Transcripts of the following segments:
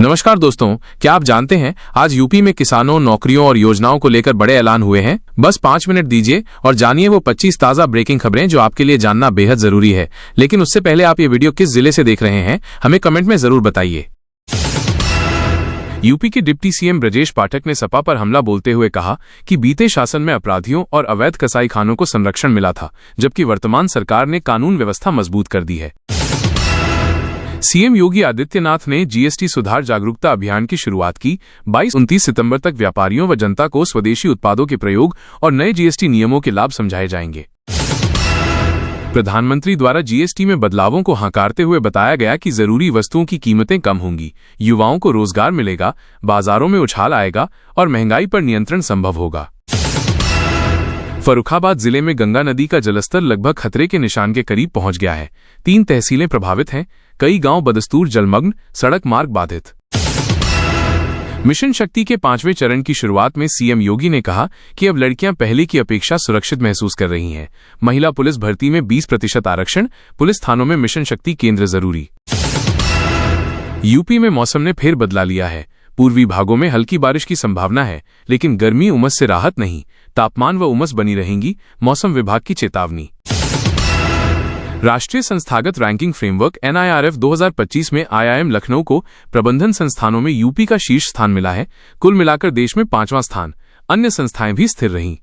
नमस्कार दोस्तों, क्या आप जानते हैं आज यूपी में किसानों, नौकरियों और योजनाओं को लेकर बड़े ऐलान हुए हैं। बस 5 मिनट दीजिए और जानिए वो 25 ताज़ा ब्रेकिंग खबरें जो आपके लिए जानना बेहद जरूरी है। लेकिन उससे पहले आप ये वीडियो किस जिले से देख रहे हैं, हमें कमेंट में जरूर बताइए। यूपी के डिप्टी सीएम ब्रजेश पाठक ने सपा पर हमला बोलते हुए कहा कि बीते शासन में अपराधियों और अवैध कसाईखानों को संरक्षण मिला था, जबकि वर्तमान सरकार ने कानून व्यवस्था मजबूत कर दी है। सीएम योगी आदित्यनाथ ने जीएसटी सुधार जागरूकता अभियान की शुरुआत की। 22-29 सितंबर तक व्यापारियों व जनता को स्वदेशी उत्पादों के प्रयोग और नए जीएसटी नियमों के लाभ समझाए जाएंगे। प्रधानमंत्री द्वारा जीएसटी में बदलावों को हकारते हुए बताया गया कि जरूरी वस्तुओं की कीमतें कम होंगी, युवाओं को रोजगार मिलेगा, बाजारों में उछाल आएगा और महंगाई पर नियंत्रण संभव होगा। फर्रुखाबाद जिले में गंगा नदी का जलस्तर लगभग खतरे के निशान के करीब पहुंच गया है। 3 तहसीलें प्रभावित हैं, कई गांव बदस्तूर जलमग्न, सड़क मार्ग बाधित। मिशन शक्ति के 5वें चरण की शुरुआत में सीएम योगी ने कहा कि अब लड़कियां पहले की अपेक्षा सुरक्षित महसूस कर रही हैं। महिला पुलिस भर्ती में 20% आरक्षण, पुलिस थानों में मिशन शक्ति केंद्र जरूरी। यूपी में मौसम ने फिर बदला लिया है। पूर्वी भागों में हल्की बारिश की संभावना है, लेकिन गर्मी उमस से राहत नहीं, तापमान व उमस बनी रहेंगी, मौसम विभाग की चेतावनी। राष्ट्रीय संस्थागत रैंकिंग फ्रेमवर्क NIRF 2025 में IIM लखनऊ को प्रबंधन संस्थानों में यूपी का शीर्ष स्थान मिला है। कुल मिलाकर देश में 5वां स्थान। अन्य संस्थाएं भी स्थिर रहीं।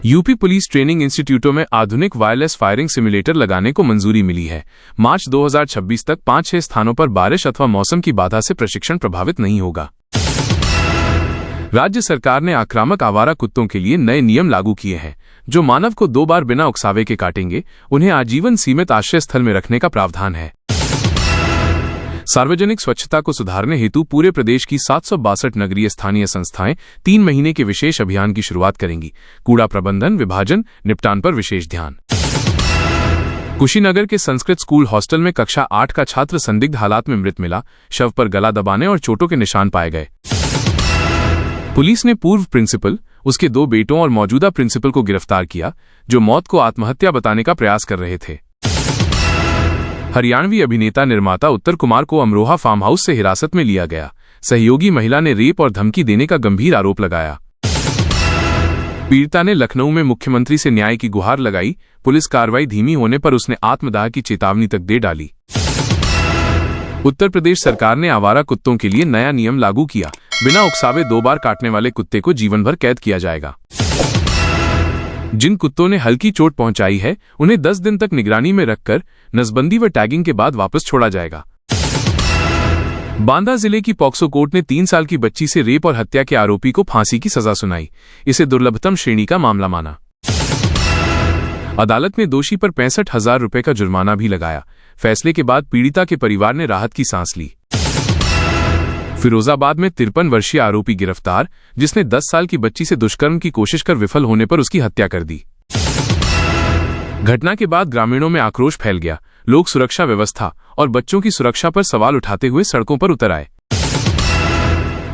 यूपी पुलिस ट्रेनिंग इंस्टीट्यूटों में आधुनिक वायरलेस फायरिंग सिमुलेटर लगाने को मंजूरी मिली है। मार्च 2026 तक 5-6 स्थानों पर बारिश अथवा मौसम की बाधा से प्रशिक्षण प्रभावित नहीं होगा। राज्य सरकार ने आक्रामक आवारा कुत्तों के लिए नए नियम लागू किए हैं, जो मानव को 2 बार बिना उकसावे के काटेंगे। उन्हें आजीवन सीमित आश्रय स्थल में रखने का प्रावधान है। सार्वजनिक स्वच्छता को सुधारने हेतु पूरे प्रदेश की 762 नगरीय स्थानीय संस्थाएं 3 महीने के विशेष अभियान की शुरुआत करेंगी। कूड़ा प्रबंधन, विभाजन, निपटान पर विशेष ध्यान। कुशीनगर के संस्कृत स्कूल हॉस्टल में कक्षा 8 का छात्र संदिग्ध हालात में मृत मिला। शव पर गला दबाने और चोटों के निशान पाए गए। पुलिस ने पूर्व प्रिंसिपल, उसके 2 बेटों और मौजूदा प्रिंसिपल को गिरफ्तार किया, जो मौत को आत्महत्या बताने का प्रयास कर रहे थे। हरियाणवी अभिनेता निर्माता उत्तर कुमार को अमरोहा फार्म हाउस से हिरासत में लिया गया। सहयोगी महिला ने रेप और धमकी देने का गंभीर आरोप लगाया। पीड़िता ने लखनऊ में मुख्यमंत्री से न्याय की गुहार लगाई। पुलिस कार्रवाई धीमी होने पर उसने आत्मदाह की चेतावनी तक दे डाली। उत्तर प्रदेश सरकार ने आवारा कुत्तों के लिए नया नियम लागू किया। बिना उकसावे 2 बार काटने वाले कुत्ते को जीवन भर कैद किया जाएगा। जिन कुत्तों ने हल्की चोट पहुंचाई है, उन्हें 10 दिन तक निगरानी में रखकर नसबंदी व टैगिंग के बाद वापस छोड़ा जाएगा। बांदा जिले की पॉक्सो कोर्ट ने 3 साल की बच्ची से रेप और हत्या के आरोपी को फांसी की सजा सुनाई। इसे दुर्लभतम श्रेणी का मामला माना। अदालत में दोषी पर 65,000 रुपए का जुर्माना भी लगाया। फैसले के बाद पीड़िता के परिवार ने राहत की सांस ली। फिरोजाबाद में 53 वर्षीय आरोपी गिरफ्तार, जिसने 10 साल की बच्ची से दुष्कर्म की कोशिश कर विफल होने पर उसकी हत्या कर दी। घटना के बाद ग्रामीणों में आक्रोश फैल गया। लोग सुरक्षा व्यवस्था और बच्चों की सुरक्षा पर सवाल उठाते हुए सड़कों पर उतर आए।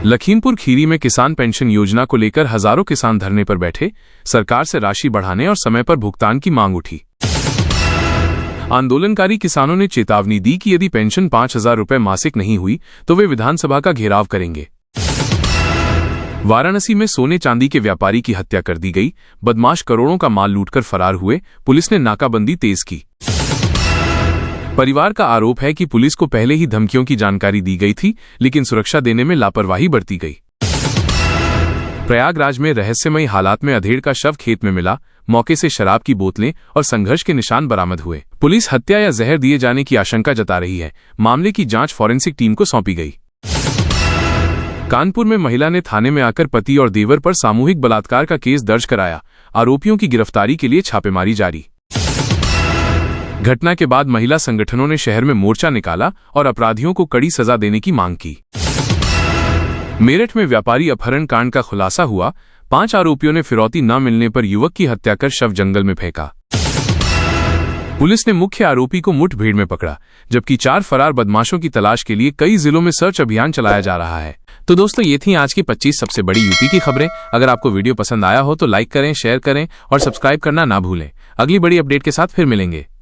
लखीमपुर खीरी में किसान पेंशन योजना को लेकर हजारों किसान धरने पर बैठे। सरकार से राशि बढ़ाने और समय पर भुगतान की मांग उठी। आंदोलनकारी किसानों ने चेतावनी दी कि यदि पेंशन 5,000 रुपए मासिक नहीं हुई तो वे विधानसभा का घेराव करेंगे। वाराणसी में सोने चांदी के व्यापारी की हत्या कर दी गई। बदमाश करोड़ों का माल लूटकर फरार हुए। पुलिस ने नाकाबंदी तेज की। परिवार का आरोप है कि पुलिस को पहले ही धमकियों की जानकारी दी गई थी, लेकिन सुरक्षा देने में लापरवाही बरती गई। प्रयागराज में रहस्यमयी हालात में अधेड़ का शव खेत में मिला। मौके से शराब की बोतलें और संघर्ष के निशान बरामद हुए। पुलिस हत्या या जहर दिए जाने की आशंका जता रही है। मामले की जांच फॉरेंसिक टीम को सौंपी गई। कानपुर में महिला ने थाने में आकर पति और देवर पर सामूहिक बलात्कार का केस दर्ज कराया। आरोपियों की गिरफ्तारी के लिए छापेमारी जारी। घटना के बाद महिला संगठनों ने शहर में मोर्चा निकाला और अपराधियों को कड़ी सजा देने की मांग की। मेरठ में व्यापारी अपहरण कांड का खुलासा हुआ। 5 आरोपियों ने फिरौती न मिलने पर युवक की हत्या कर शव जंगल में फेंका। पुलिस ने मुख्य आरोपी को मुठभेड़ में पकड़ा, जबकि 4 फरार बदमाशों की तलाश के लिए कई जिलों में सर्च अभियान चलाया जा रहा है। तो दोस्तों, ये थी आज की 25 सबसे बड़ी यूपी की खबरें। अगर आपको वीडियो पसंद आया हो तो लाइक करें, शेयर करें और सब्सक्राइब करना ना भूलें। अगली बड़ी अपडेट के साथ फिर मिलेंगे।